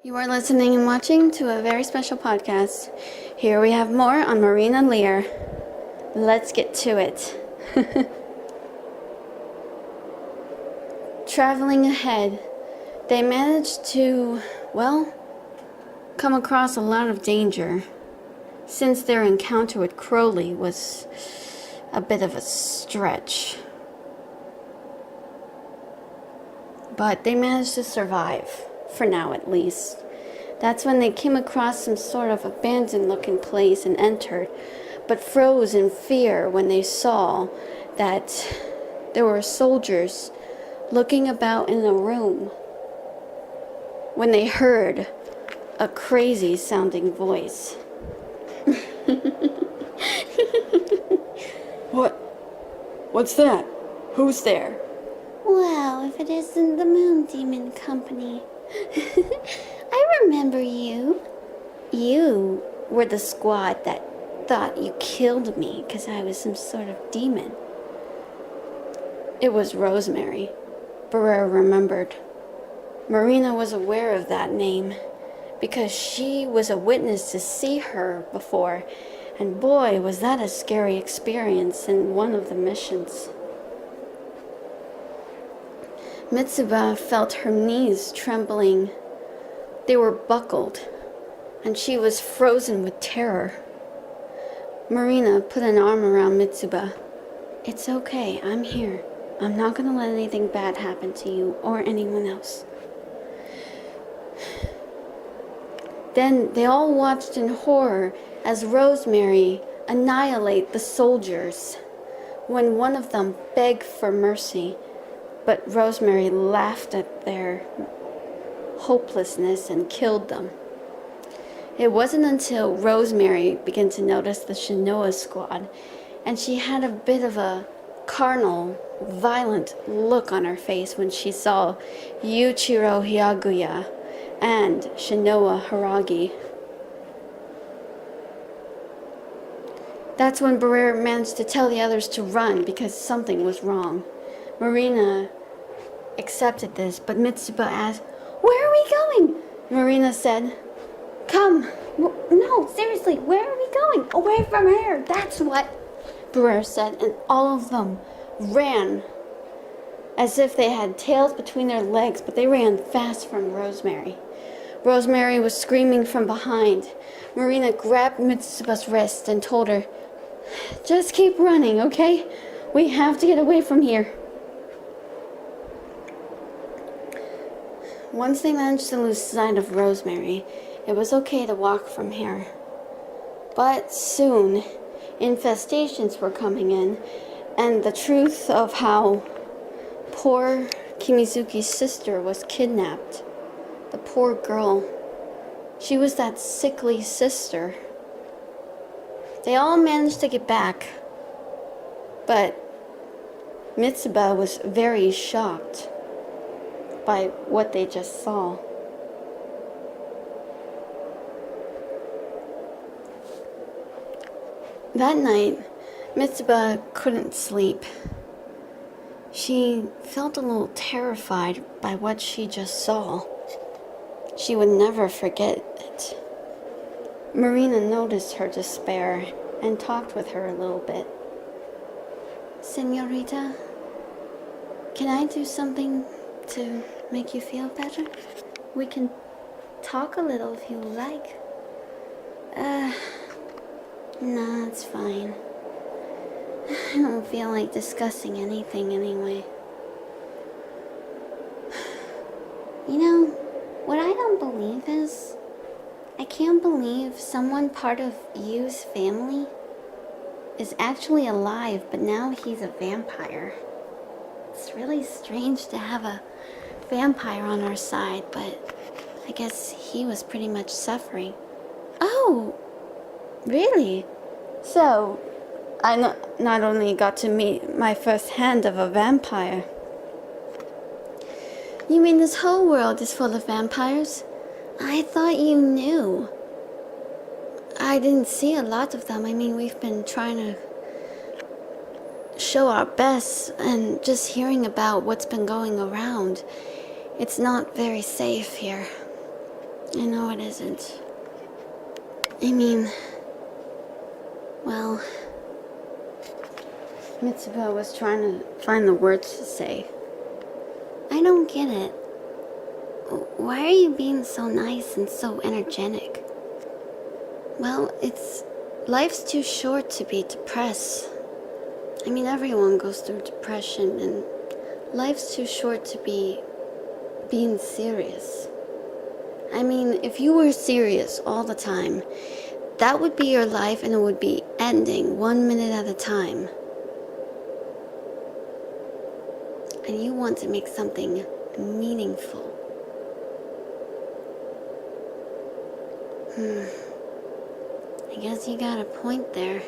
You are listening and watching to a very special podcast. Here we have more on Marina and Lear. Let's get to it. Traveling ahead, they managed to, come across a lot of danger, since their encounter with Crowley was a bit of a stretch. But they managed to survive. For now, at least. That's when they came across some sort of abandoned-looking place and entered, but froze in fear when they saw that there were soldiers looking about in the room when they heard a crazy-sounding voice. What's that? Who's there? Well, if it isn't the Moon Demon Company. I remember you. You were the squad that thought you killed me because I was some sort of demon. It was Rosemary, Barrera remembered. Marina was aware of that name because she was a witness to see her before, and boy, was that a scary experience in one of the missions. Mitsuba felt her knees trembling. They were buckled, and she was frozen with terror. Marina put an arm around Mitsuba. It's okay, I'm here. I'm not going to let anything bad happen to you or anyone else. Then they all watched in horror as Rosemary annihilate the soldiers when one of them begged for mercy. But Rosemary laughed at their hopelessness and killed them. It wasn't until Rosemary began to notice the Shinoa squad, and she had a bit of a carnal, violent look on her face when she saw Yuichiro Hyaguya and Shinoa Haragi. That's when Barrera managed to tell the others to run because something was wrong. Marina accepted this, but Mitsuba asked, "Where are we going?" Marina said, "Come." No, seriously, where are we going? Away from here, that's what. Barrera said, and all of them ran as if they had tails between their legs, but they ran fast from Rosemary. Rosemary was screaming from behind. Marina grabbed Mitsuba's wrist and told her, "Just keep running, okay? We have to get away from here." Once they managed to lose sight of Rosemary, it was okay to walk from here. But soon, infestations were coming in, and the truth of how poor Kimizuki's sister was kidnapped. The poor girl. She was that sickly sister. They all managed to get back, but Mitsuba was very shocked by what they just saw. That night, Mitsuba couldn't sleep. She felt a little terrified by what she just saw. She would never forget it. Marina noticed her despair and talked with her a little bit. "Señorita, can I do something to make you feel better? We can talk a little if you like." Nah, it's fine. I don't feel like discussing anything anyway. You know, what I don't believe is, I can't believe someone part of you's family is actually alive, but now he's a vampire. It's really strange to have a vampire on our side, but I guess he was pretty much suffering. Oh, really? So, I not only got to meet my first hand of a vampire. You mean this whole world is full of vampires? I thought you knew. I didn't see a lot of them. I mean, we've been trying to show our best, and just hearing about what's been going around. It's not very safe here. I know it isn't. I mean, well, Mitsuba was trying to find the words to say. I don't get it. Why are you being so nice and so energetic? Well, life's too short to be depressed. I mean, everyone goes through depression, and life's too short to be being serious. I mean, if you were serious all the time, that would be your life, and it would be ending 1 minute at a time. And you want to make something meaningful. I guess you got a point there,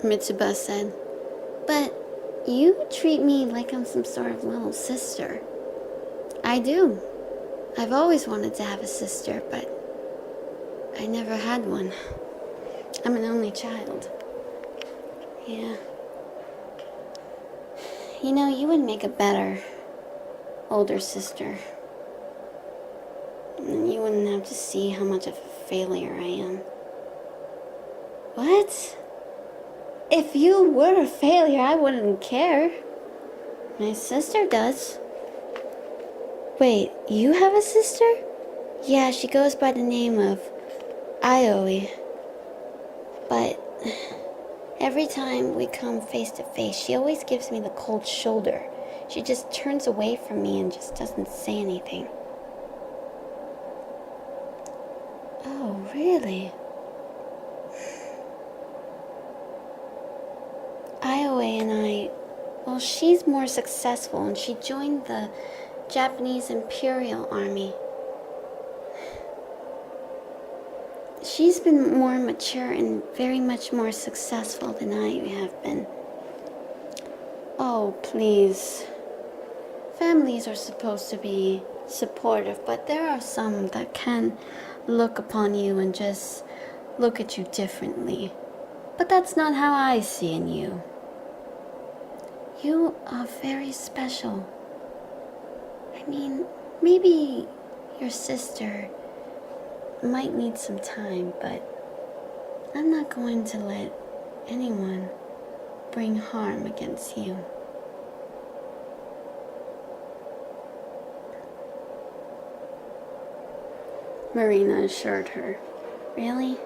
Mitsuba said. But you treat me like I'm some sort of little sister. I do. I've always wanted to have a sister, but I never had one. I'm an only child. Yeah. You know, you would make a better older sister. And you wouldn't have to see how much of a failure I am. What? If you were a failure, I wouldn't care. My sister does. Wait, you have a sister? Yeah, she goes by the name of Ioi. But every time we come face to face, she always gives me the cold shoulder. She just turns away from me and just doesn't say anything. Oh, really? Ioi and I, well, she's more successful and she joined the Japanese Imperial Army. She's been more mature and very much more successful than I have been. Oh, please. Families are supposed to be supportive, but there are some that can look upon you and just look at you differently. But that's not how I see in you. You are very special. I mean, maybe your sister might need some time, but I'm not going to let anyone bring harm against you. Marina assured her. Really?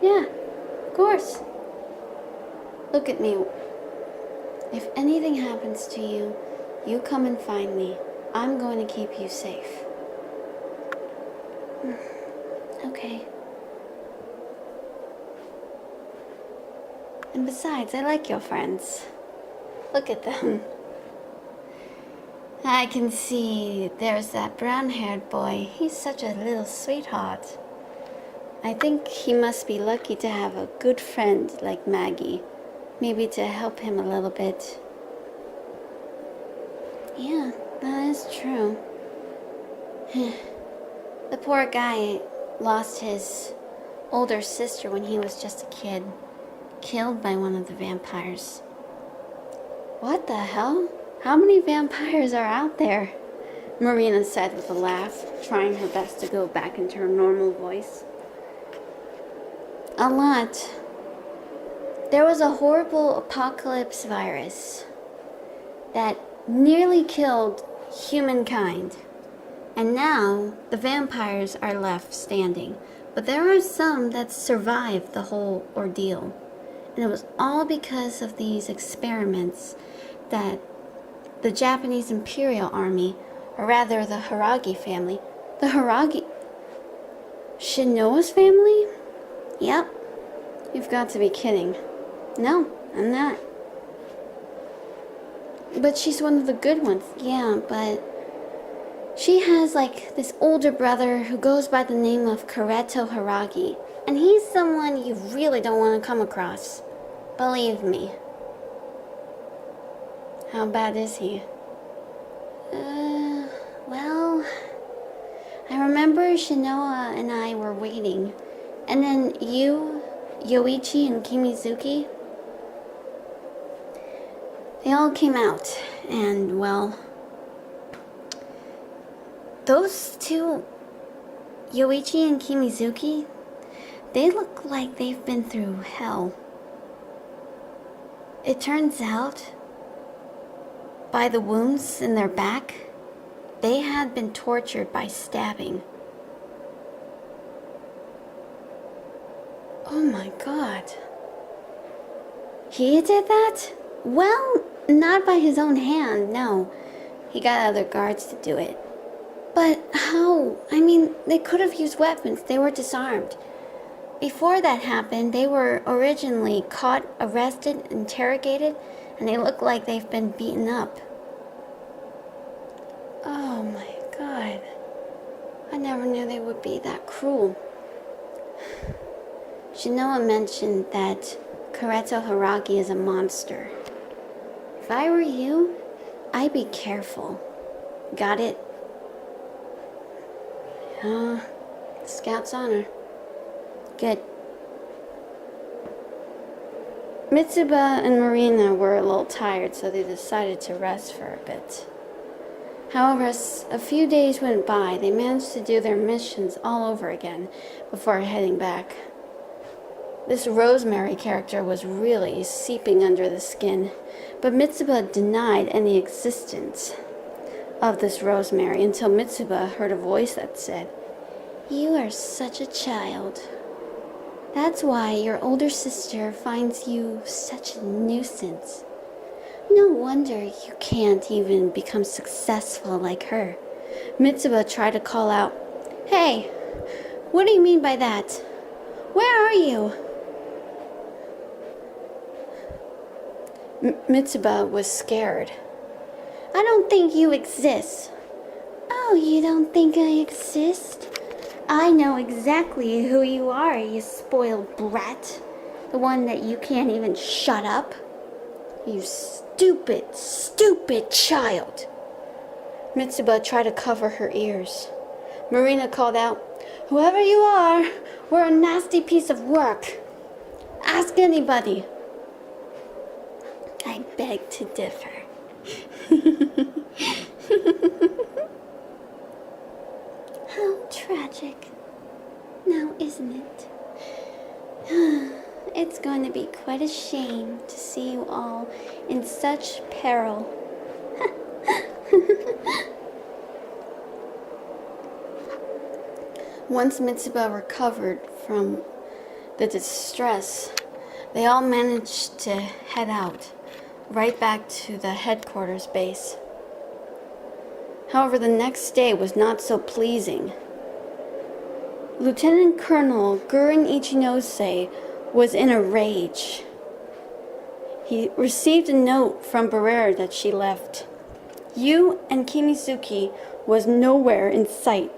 Yeah, of course. Look at me. If anything happens to you, you come and find me. I'm going to keep you safe. Okay. And besides, I like your friends. Look at them. I can see there's that brown-haired boy. He's such a little sweetheart. I think he must be lucky to have a good friend like Maggie. Maybe to help him a little bit. Yeah, that is true. The poor guy lost his older sister when he was just a kid, killed by one of the vampires. What the hell? How many vampires are out there? Marina said with a laugh, trying her best to go back into her normal voice. A lot. There was a horrible apocalypse virus that nearly killed humankind. And now the vampires are left standing. But there are some that survived the whole ordeal. And it was all because of these experiments that the Japanese Imperial Army, or rather the Haragi family, Shinoa's family? Yep. You've got to be kidding. No, I'm not. But she's one of the good ones. Yeah, but she has like this older brother who goes by the name of Kareto Haragi. And he's someone you really don't want to come across. Believe me. How bad is he? Well, I remember Shinoa and I were waiting. And then you, Yoichi, and Kimizuki, they all came out. And, well, those two, Yoichi and Kimizuki, they look like they've been through hell. It turns out, by the wounds in their back, they had been tortured by stabbing. Oh my god. He did that? Well, not by his own hand, no. He got other guards to do it. But how? I mean, they could have used weapons. They were disarmed. Before that happened, they were originally caught, arrested, interrogated, and they look like they've been beaten up. Oh my god. I never knew they would be that cruel. Shinoa mentioned that Kareto Haragi is a monster. If I were you, I'd be careful. Got it? Scout's honor. Good. Mitsuba and Marina were a little tired, so they decided to rest for a bit. However, as a few days went by, they managed to do their missions all over again before heading back. This Rosemary character was really seeping under the skin, but Mitsuba denied any existence of this Rosemary until Mitsuba heard a voice that said, You are such a child. That's why your older sister finds you such a nuisance. No wonder you can't even become successful like her. Mitsuba tried to call out, Hey, what do you mean by that? Where are you? Mitsuba was scared. I don't think you exist. Oh, you don't think I exist? I know exactly who you are, you spoiled brat. The one that you can't even shut up. You stupid, stupid child. Mitsuba tried to cover her ears. Marina called out, Whoever you are, we're a nasty piece of work. Ask anybody. I beg to differ. How tragic. Now, isn't it? It's going to be quite a shame to see you all in such peril. Once Mitsuba recovered from the distress, they all managed to head out, right back to the headquarters base. However, the next day was not so pleasing. Lieutenant Colonel Guren Ichinose was in a rage. He received a note from Barrera that she left. You and Kimizuki was nowhere in sight.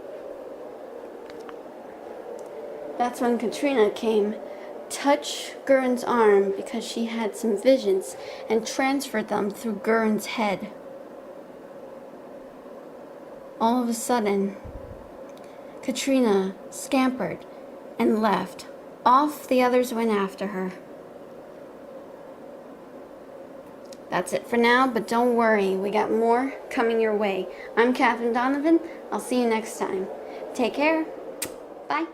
That's when Katrina came, touched Guren's arm because she had some visions, and transferred them through Guren's head. All of a sudden, Katrina scampered and left. Off the others went after her. That's it for now, but don't worry, we got more coming your way. I'm Catherine Donovan. I'll see you next time. Take care. Bye.